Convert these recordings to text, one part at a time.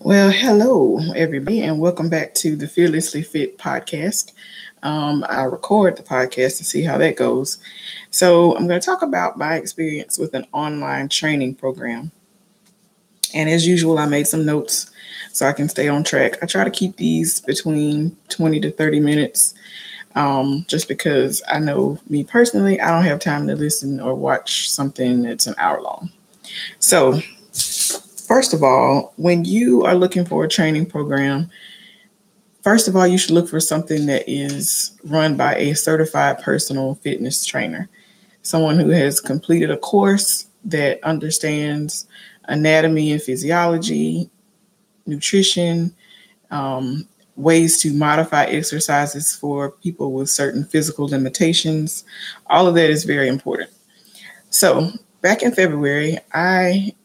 Well, hello, everybody, and welcome back to the Fearlessly Fit podcast. I record the podcast to see how that goes. So, I'm going to talk about my experience with an online training program. And as usual, I made some notes so I can stay on track. I try to keep these between 20 to 30 minutes just because I know me personally, I don't have time to listen or watch something that's an hour long. So, first of all, when you are looking for a training program, first of all, you should look for something that is run by a certified personal fitness trainer, someone who has completed a course that understands anatomy and physiology, nutrition, ways to modify exercises for people with certain physical limitations. All of that is very important. So back in February, I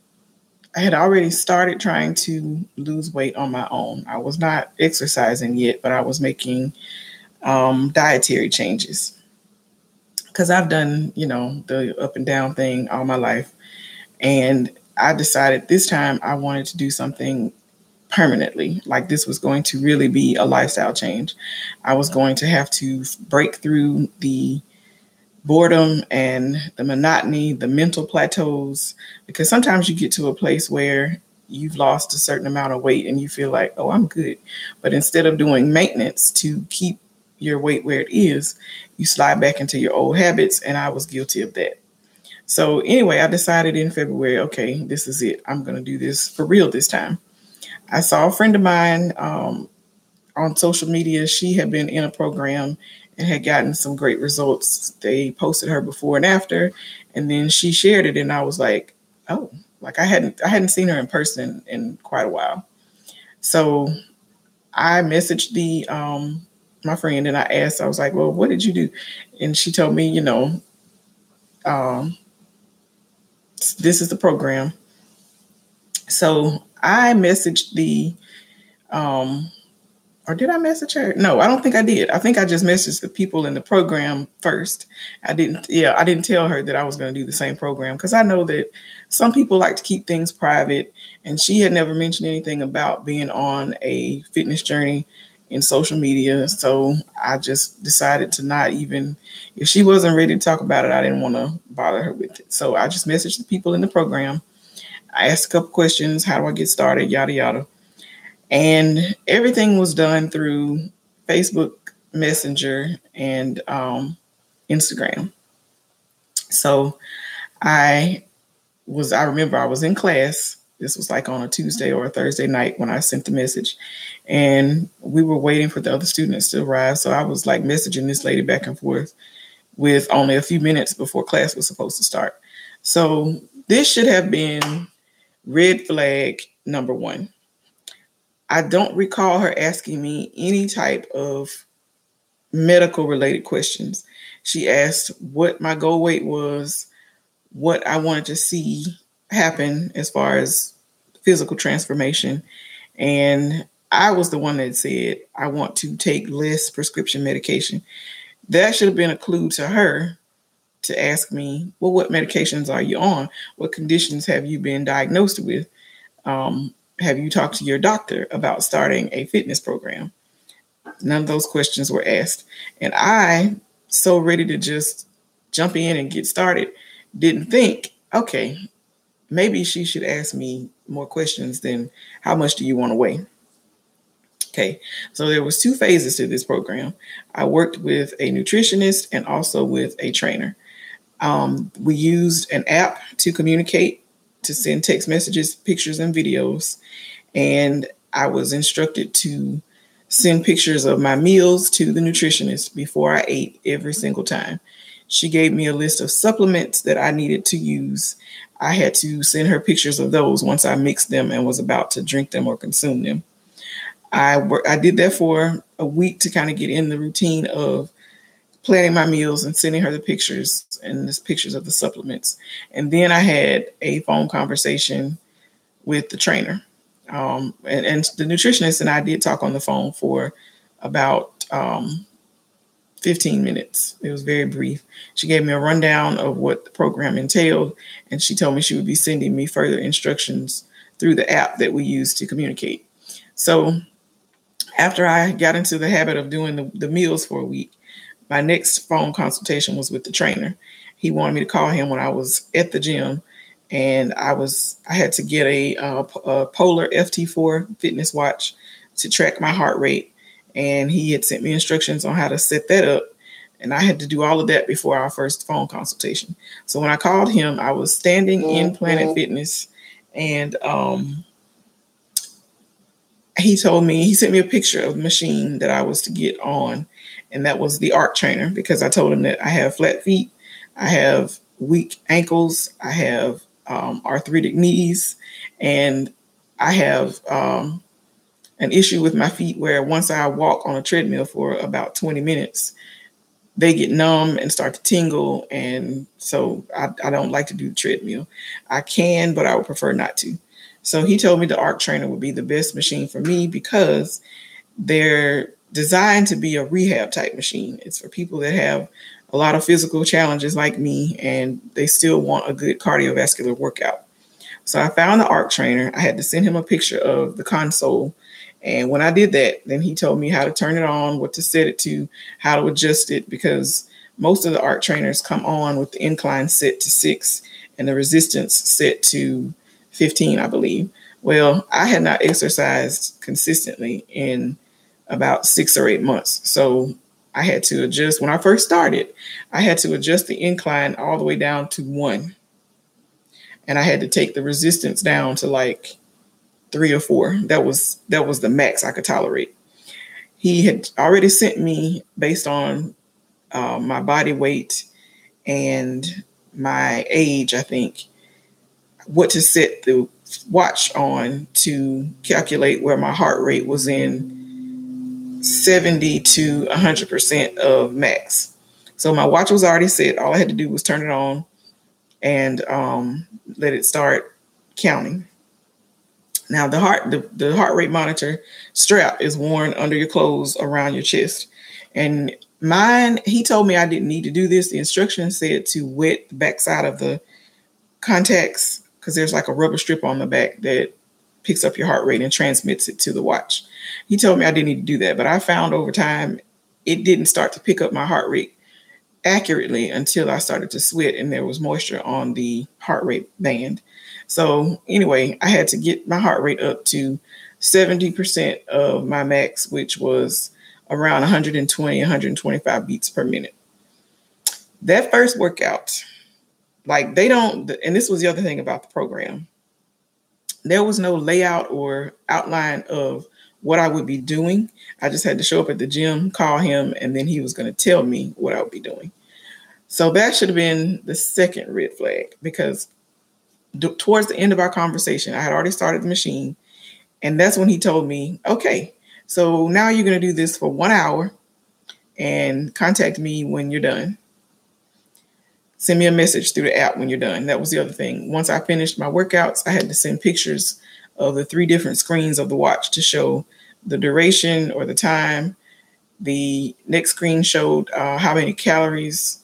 had already started trying to lose weight on my own. I was not exercising yet, but I was making dietary changes because I've done, the up and down thing all my life. And I decided this time I wanted to do something permanently. Like this was going to really be a lifestyle change. I was going to have to break through the boredom and the monotony, the mental plateaus, because sometimes you get to a place where you've lost a certain amount of weight and you feel like, oh, I'm good. But instead of doing maintenance to keep your weight where it is, you slide back into your old habits. And I was guilty of that. So anyway, I decided in February, okay, this is it. I'm going to do this for real this time. I saw a friend of mine on social media. She had been in a program and had gotten some great results. They posted her before and after, and then she shared it. And I was like, oh, like I hadn't seen her in person in quite a while. So I messaged my friend and I asked, I was like, well, what did you do? And she told me, this is the program. So I messaged or did I message her? No, I don't think I did. I think I just messaged the people in the program first. I didn't tell her that I was going to do the same program because I know that some people like to keep things private, and she had never mentioned anything about being on a fitness journey in social media. So I just decided to not even, if she wasn't ready to talk about it, I didn't want to bother her with it. So I just messaged the people in the program. I asked a couple questions. How do I get started? Yada, yada. And everything was done through Facebook Messenger and Instagram. So I remember I was in class. This was like on a Tuesday or a Thursday night when I sent the message, and we were waiting for the other students to arrive. So I was like messaging this lady back and forth with only a few minutes before class was supposed to start. So this should have been red flag number one. I don't recall her asking me any type of medical related questions. She asked what my goal weight was, what I wanted to see happen as far as physical transformation. And I was the one that said, I want to take less prescription medication. That should have been a clue to her to ask me, well, what medications are you on? What conditions have you been diagnosed with? Have you talked to your doctor about starting a fitness program? None of those questions were asked. And I, so ready to just jump in and get started, didn't think, okay, maybe she should ask me more questions than how much do you want to weigh? Okay, so there was 2 phases to this program. I worked with a nutritionist and also with a trainer. We used an app to communicate, to send text messages, pictures, and videos. And I was instructed to send pictures of my meals to the nutritionist before I ate every single time. She gave me a list of supplements that I needed to use. I had to send her pictures of those once I mixed them and was about to drink them or consume them. I did that for a week to kind of get in the routine of planning my meals and sending her the pictures and the pictures of the supplements. And then I had a phone conversation with the trainer. And the nutritionist and I did talk on the phone for about 15 minutes. It was very brief. She gave me a rundown of what the program entailed, and she told me she would be sending me further instructions through the app that we use to communicate. So after I got into the habit of doing the meals for a week, my next phone consultation was with the trainer. He wanted me to call him when I was at the gym, and I had to get a Polar FT4 fitness watch to track my heart rate, and he had sent me instructions on how to set that up. And I had to do all of that before our first phone consultation. So when I called him, I was standing in Planet Fitness, and he sent me a picture of the machine that I was to get on, and that was the Arc Trainer, because I told him that I have flat feet, I have weak ankles, I have arthritic knees, and I have an issue with my feet where once I walk on a treadmill for about 20 minutes, they get numb and start to tingle. And so I don't like to do the treadmill. I can, but I would prefer not to. So he told me the Arc Trainer would be the best machine for me because they're designed to be a rehab type machine. It's for people that have a lot of physical challenges like me, and they still want a good cardiovascular workout. So I found the Arc Trainer. I had to send him a picture of the console. And when I did that, then he told me how to turn it on, what to set it to, how to adjust it, because most of the Arc Trainers come on with the incline set to 6 and the resistance set to 15, I believe. Well, I had not exercised consistently in about 6 or 8 months. So I had to adjust. When I first started, I had to adjust the incline all the way down to 1. And I had to take the resistance down to like 3 or 4. That was the max I could tolerate. He had already sent me, based on my body weight and my age, I think, what to set the watch on to calculate where my heart rate was in 70 to 100% of max. So my watch was already set. All I had to do was turn it on and let it start counting. Now, the heart rate monitor strap is worn under your clothes around your chest. And mine, he told me I didn't need to do this. The instructions said to wet the backside of the contacts, because there's like a rubber strip on the back that picks up your heart rate and transmits it to the watch. He told me I didn't need to do that, but I found over time it didn't start to pick up my heart rate accurately until I started to sweat and there was moisture on the heart rate band. So anyway, I had to get my heart rate up to 70% of my max, which was around 120, 125 beats per minute. That first workout, like and this was the other thing about the program, there was no layout or outline of what I would be doing. I just had to show up at the gym, call him, and then he was going to tell me what I would be doing. So that should have been the second red flag, because towards the end of our conversation, I had already started the machine. And that's when he told me, okay, so now you're going to do this for 1 hour and contact me when you're done. Send me a message through the app when you're done. That was the other thing. Once I finished my workouts, I had to send pictures of the 3 different screens of the watch to show the duration or the time. The next screen showed how many calories,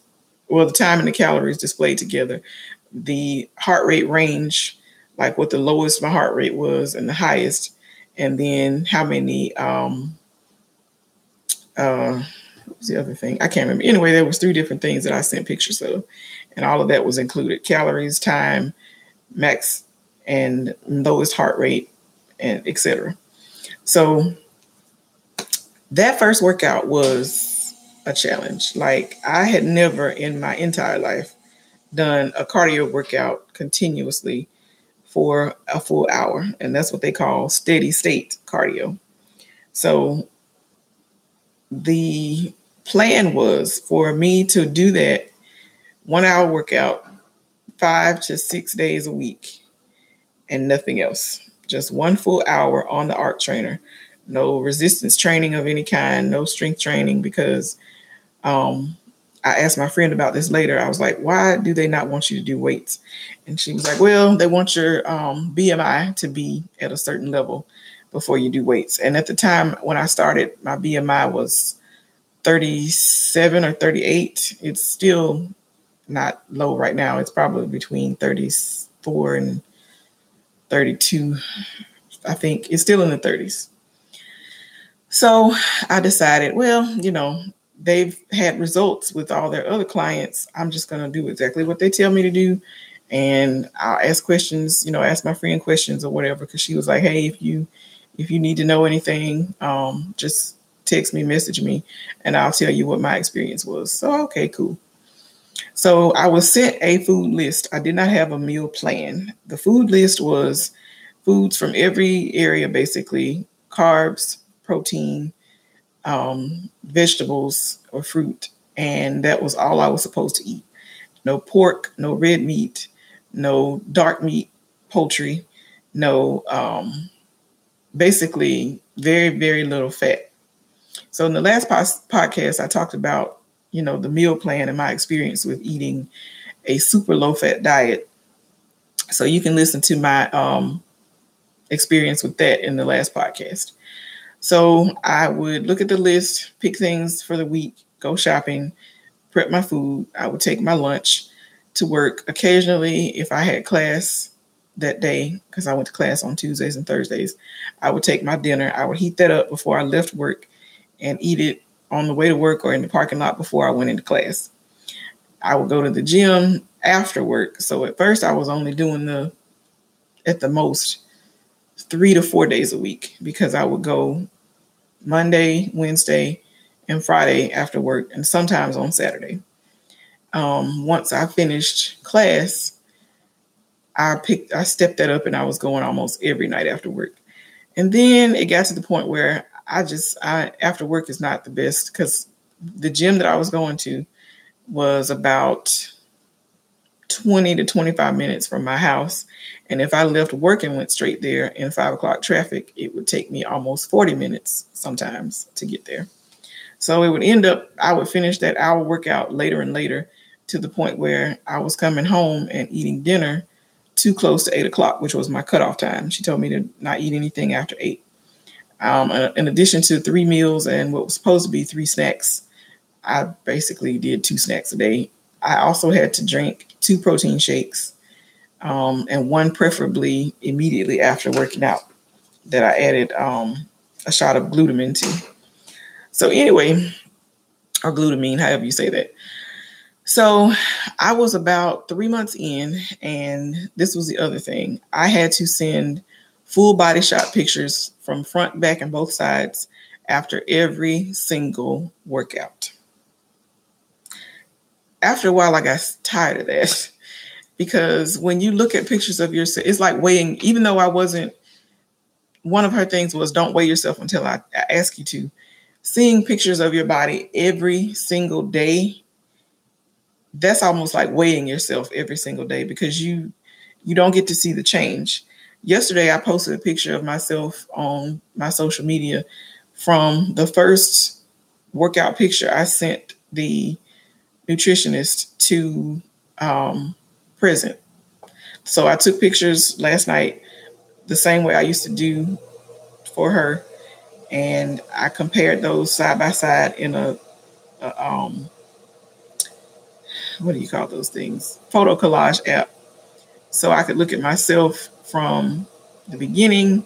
the time and the calories displayed together. The heart rate range, like what the lowest my heart rate was and the highest, and then how many, what was the other thing? I can't remember. Anyway, there was 3 different things that I sent pictures of, and all of that was included: calories, time, max and lowest heart rate, and etc. So that first workout was a challenge. Like, I had never in my entire life done a cardio workout continuously for a full hour. And that's what they call steady state cardio. So the plan was for me to do that 1 hour workout 5 to 6 days a week and nothing else. Just 1 full hour on the Arc Trainer. No resistance training of any kind, no strength training, because I asked my friend about this later. I was like, why do they not want you to do weights? And she was like, well, they want your BMI to be at a certain level before you do weights. And at the time when I started, my BMI was 37 or 38. It's still not low right now. It's probably between 34 and 32. I think it's still in the 30s. So I decided, well, they've had results with all their other clients. I'm just going to do exactly what they tell me to do. And I'll ask questions, ask my friend questions or whatever. Cause she was like, hey, if you need to know anything, just text me, message me, and I'll tell you what my experience was. So, okay, cool. So I was sent a food list. I did not have a meal plan. The food list was foods from every area, basically carbs, protein, vegetables or fruit. And that was all I was supposed to eat. No pork, no red meat, no dark meat, poultry, no, basically very, very little fat. So in the last podcast, I talked about, the meal plan and my experience with eating a super low fat diet. So you can listen to my experience with that in the last podcast. So I would look at the list, pick things for the week, go shopping, prep my food. I would take my lunch to work. Occasionally, if I had class that day, because I went to class on Tuesdays and Thursdays, I would take my dinner. I would heat that up before I left work and eat it on the way to work or in the parking lot before I went into class. I would go to the gym after work. So at first I was only doing at the most 3 to 4 days a week, because I would go Monday, Wednesday, and Friday after work, and sometimes on Saturday. Once I finished class, I stepped that up and I was going almost every night after work. And then it got to the point where after work is not the best, because the gym that I was going to was about 20 to 25 minutes from my house. And if I left work and went straight there in 5 o'clock traffic, it would take me almost 40 minutes sometimes to get there. So it would end up, I would finish that hour workout later and later, to the point where I was coming home and eating dinner too close to 8 o'clock, which was my cutoff time. She told me to not eat anything after 8. In addition to 3 meals and what was supposed to be 3 snacks, I basically did 2 snacks a day. I also had to drink 2 protein shakes, and one preferably immediately after working out, that I added a shot of glutamine to. So anyway, or glutamine, however you say that. So I was about 3 months in, and this was the other thing. I had to send full body shot pictures from front, back, and both sides after every single workout. After a while, I got tired of that, because when you look at pictures of yourself, it's like weighing, even though I wasn't, one of her things was don't weigh yourself until I ask you to. Seeing pictures of your body every single day, that's almost like weighing yourself every single day, because you don't get to see the change. Yesterday, I posted a picture of myself on my social media from the first workout picture I sent the nutritionist to present. So I took pictures last night the same way I used to do for her, and I compared those side by side in a what do you call those things? Photo collage app. So I could look at myself from the beginning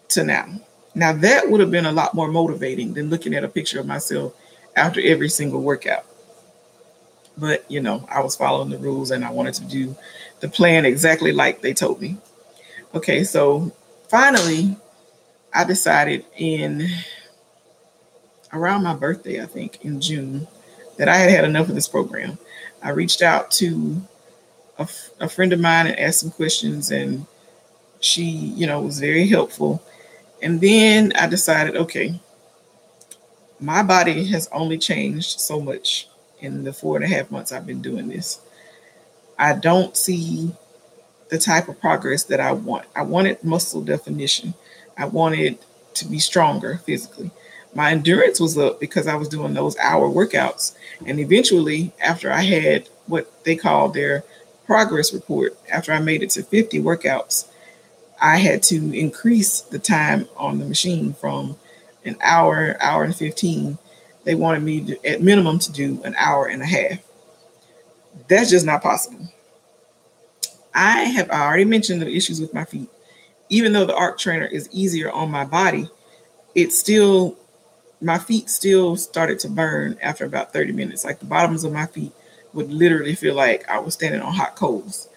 to now. Now that would have been a lot more motivating than looking at a picture of myself after every single workout. But, I was following the rules and I wanted to do the plan exactly like they told me. Okay, so finally, I decided around my birthday, I think in June, that I had enough of this program. I reached out to a friend of mine and asked some questions, and she, was very helpful. And then I decided, okay, my body has only changed so much in the 4.5 months I've been doing this. I don't see the type of progress that I want. I wanted muscle definition. I wanted to be stronger physically. My endurance was up because I was doing those hour workouts. And eventually, after I had what they call their progress report, after I made it to 50 workouts, I had to increase the time on the machine from an hour and 15. They wanted me to, at minimum, to do an hour and a half. That's just not possible. I have already mentioned the issues with my feet. Even though the arc trainer is easier on my body, it still, my feet still started to burn after about 30 minutes. Like the bottoms of my feet would literally feel like I was standing on hot coals.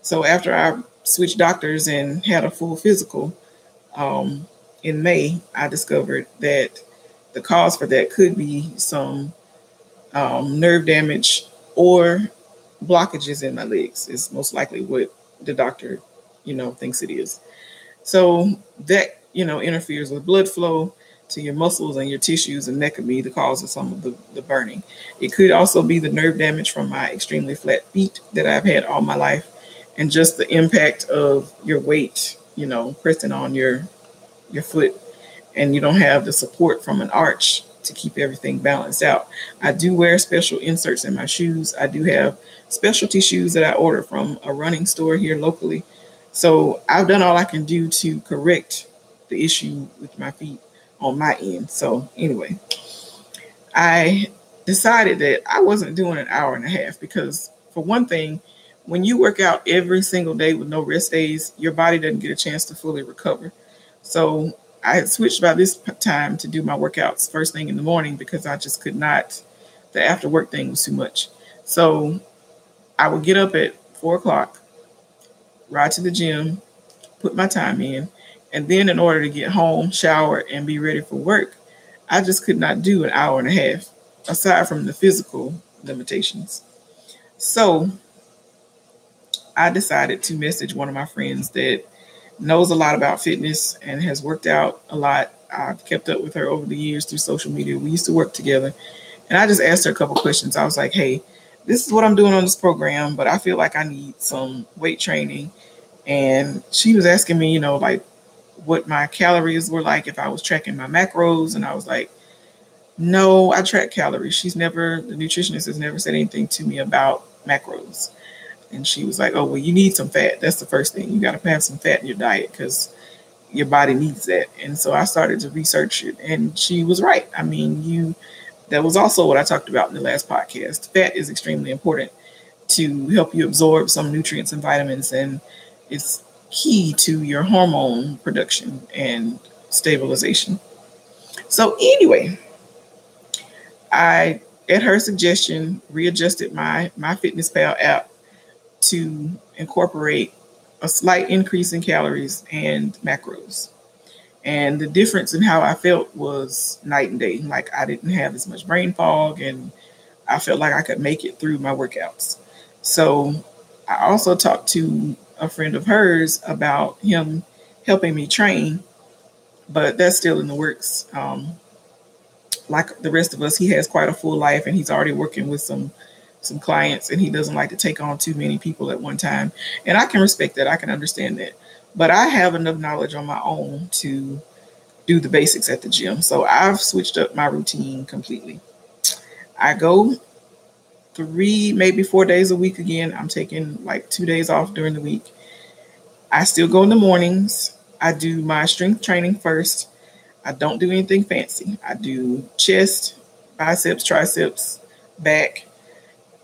So after I switched doctors and had a full physical in May, I discovered that the cause for that could be some nerve damage or blockages in my legs. Is most likely what the doctor, thinks it is. So that, interferes with blood flow to your muscles and your tissues, and that could be the cause of some of the burning. It could also be the nerve damage from my extremely flat feet that I've had all my life, and just the impact of your weight, pressing on your foot, and you don't have the support from an arch to keep everything balanced out. I do wear special inserts in my shoes. I do have specialty shoes that I order from a running store here locally. So I've done all I can do to correct the issue with my feet on my end. So anyway, I decided that I wasn't doing an hour and a half because, for one thing, when you work out every single day with no rest days, your body doesn't get a chance to fully recover. So I had switched by this time to do my workouts first thing in the morning because I just could not, the after work thing was too much. So I would get up at 4 o'clock, ride to the gym, put my time in, and then in order to get home, shower, and be ready for work, I just could not do an hour and a half, aside from the physical limitations. So I decided to message one of my friends that knows a lot about fitness and has worked out a lot. I've kept up with her over the years through social media. We used to work together. And I just asked her a couple questions. I was like, hey, this is what I'm doing on this program, but I feel like I need some weight training. And she was asking me, like what my calories were like, if I was tracking my macros. And I was like, no, I track calories. The nutritionist has never said anything to me about macros. And she was like, oh, well, you need some fat. That's the first thing. You got to have some fat in your diet because your body needs that. And so I started to research it. And she was right. I mean, that was also what I talked about in the last podcast. Fat is extremely important to help you absorb some nutrients and vitamins. And it's key to your hormone production and stabilization. So anyway, I, at her suggestion, readjusted my MyFitnessPal app to incorporate a slight increase in calories and macros. And the difference in how I felt was night and day. Like I didn't have as much brain fog and I felt like I could make it through my workouts. So I also talked to a friend of hers about him helping me train, but that's still in the works. Like the rest of us, he has quite a full life and he's already working with some clients and he doesn't like to take on too many people at one time. And I can respect that. I can understand that. But I have enough knowledge on my own to do the basics at the gym. So I've switched up my routine completely. I go 3, maybe 4 days a week again. I'm taking like 2 days off during the week. I still go in the mornings. I do my strength training first. I don't do anything fancy. I do chest, biceps, triceps, back,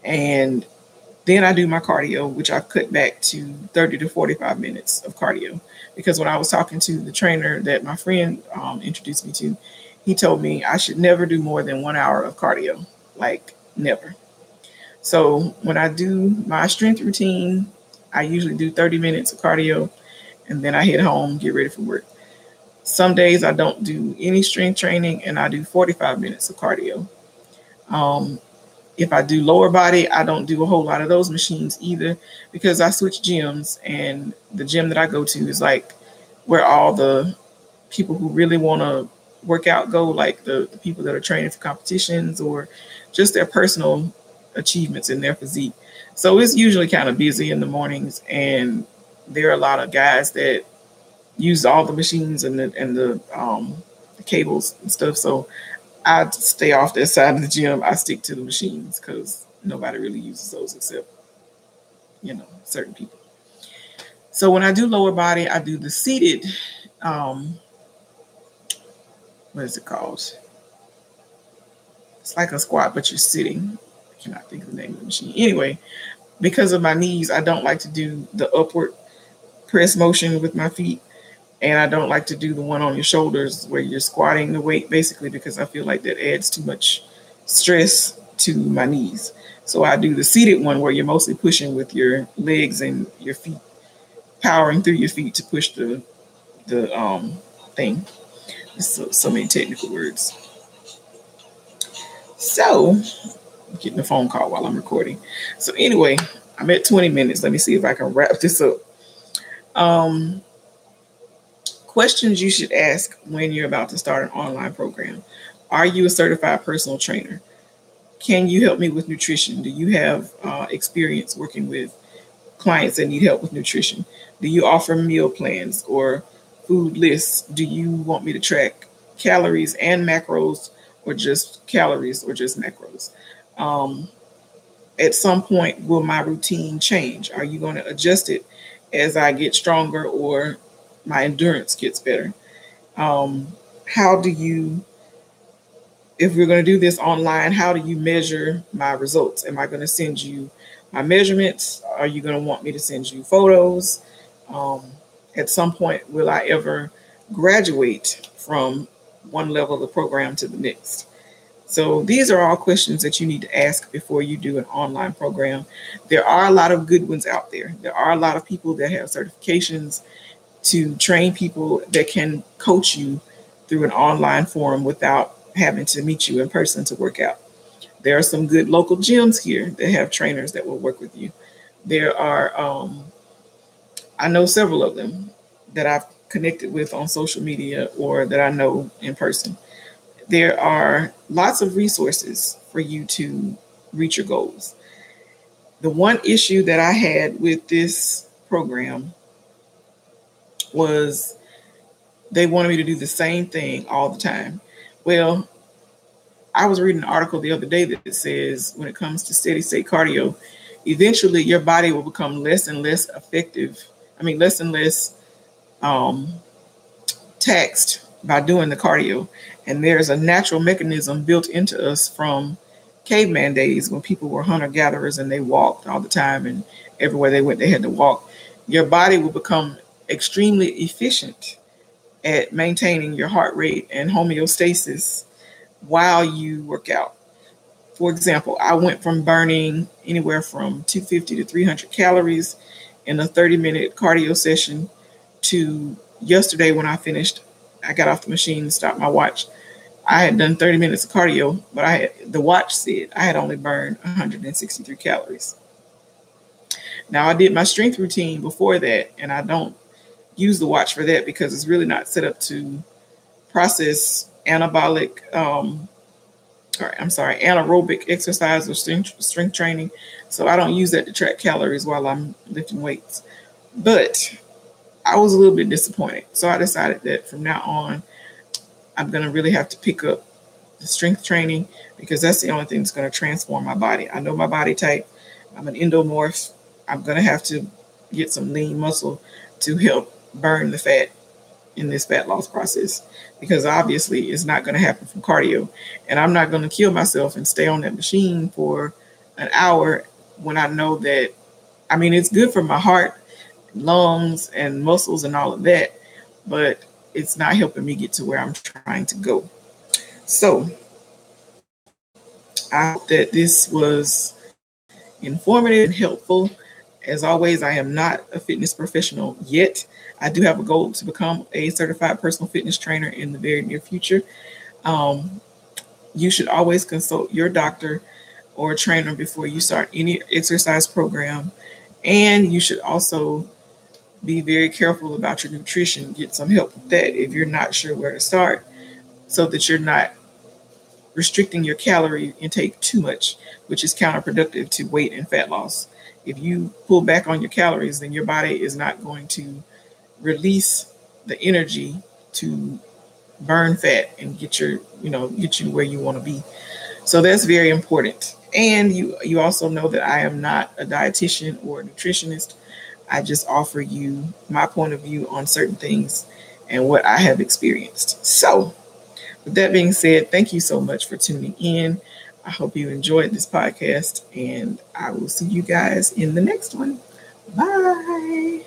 and then I do my cardio, which I've cut back to 30 to 45 minutes of cardio. Because when I was talking to the trainer that my friend introduced me to, he told me I should never do more than 1 hour of cardio, like never. So when I do my strength routine, I usually do 30 minutes of cardio, and then I head home, get ready for work. Some days I don't do any strength training, and I do 45 minutes of cardio. If I do lower body, I don't do a whole lot of those machines either because I switch gyms, and the gym that I go to is like where all the people who really want to work out go, like the people that are training for competitions or just their personal achievements in their physique. So it's usually kind of busy in the mornings, and there are a lot of guys that use all the machines and the cables and stuff. So I stay off that side of the gym. I stick to the machines because nobody really uses those except, certain people. So when I do lower body, I do the seated, what is it called? It's like a squat, but you're sitting. I cannot think of the name of the machine. Anyway, because of my knees, I don't like to do the upward press motion with my feet. And I don't like to do the one on your shoulders where you're squatting the weight, basically, because I feel like that adds too much stress to my knees. So I do the seated one where you're mostly pushing with your legs and your feet, powering through your feet to push the thing. So many technical words. So I'm getting a phone call while I'm recording. So anyway, I'm at 20 minutes. Let me see if I can wrap this up. Questions you should ask when you're about to start an online program. Are you a certified personal trainer? Can you help me with nutrition? Do you have experience working with clients that need help with nutrition? Do you offer meal plans or food lists? Do you want me to track calories and macros, or just calories or just macros? At some point, will my routine change? Are you going to adjust it as I get stronger or my endurance gets better? How do you, if we're going to do this online, how do you measure my results? Am I going to send you my measurements? Are you going to want me to send you photos? At some point, will I ever graduate from one level of the program to the next? So these are all questions that you need to ask before you do an online program. There are a lot of good ones out there. There are a lot of people that have certifications to train people that can coach you through an online forum without having to meet you in person to work out. There are some good local gyms here that have trainers that will work with you. There are, I know several of them that I've connected with on social media or that I know in person. There are lots of resources for you to reach your goals. The one issue that I had with this program was they wanted me to do the same thing all the time. Well, I was reading an article the other day that says when it comes to steady state cardio, eventually your body will become less and less effective. Less and less taxed by doing the cardio. And there's a natural mechanism built into us from caveman days when people were hunter-gatherers and they walked all the time, and everywhere they went, they had to walk. Your body will become extremely efficient at maintaining your heart rate and homeostasis while you work out. For example, I went from burning anywhere from 250 to 300 calories in a 30-minute cardio session to yesterday when I finished. I got off the machine and stopped my watch. I had done 30 minutes of cardio, but the watch said I had only burned 163 calories. Now, I did my strength routine before that, and I don't use the watch for that because it's really not set up to process anaerobic exercise or strength training. So I don't use that to track calories while I'm lifting weights. But I was a little bit disappointed. So I decided that from now on, I'm going to really have to pick up the strength training because that's the only thing that's going to transform my body. I know my body type. I'm an endomorph. I'm going to have to get some lean muscle to help burn the fat in this fat loss process, because obviously it's not going to happen from cardio. And I'm not going to kill myself and stay on that machine for an hour when I know that, it's good for my heart, lungs, and muscles and all of that, but it's not helping me get to where I'm trying to go. So I hope that this was informative and helpful. As always, I am not a fitness professional yet. I do have a goal to become a certified personal fitness trainer in the very near future. You should always consult your doctor or trainer before you start any exercise program. And you should also be very careful about your nutrition. Get some help with that if you're not sure where to start, so that you're not restricting your calorie intake too much, which is counterproductive to weight and fat loss. If you pull back on your calories, then your body is not going to release the energy to burn fat and get you where you want to be. So that's very important. And you also know that I am not a dietitian or a nutritionist. I just offer you my point of view on certain things and what I have experienced. So with that being said, thank you so much for tuning in. I hope you enjoyed this podcast, and I will see you guys in the next one. Bye.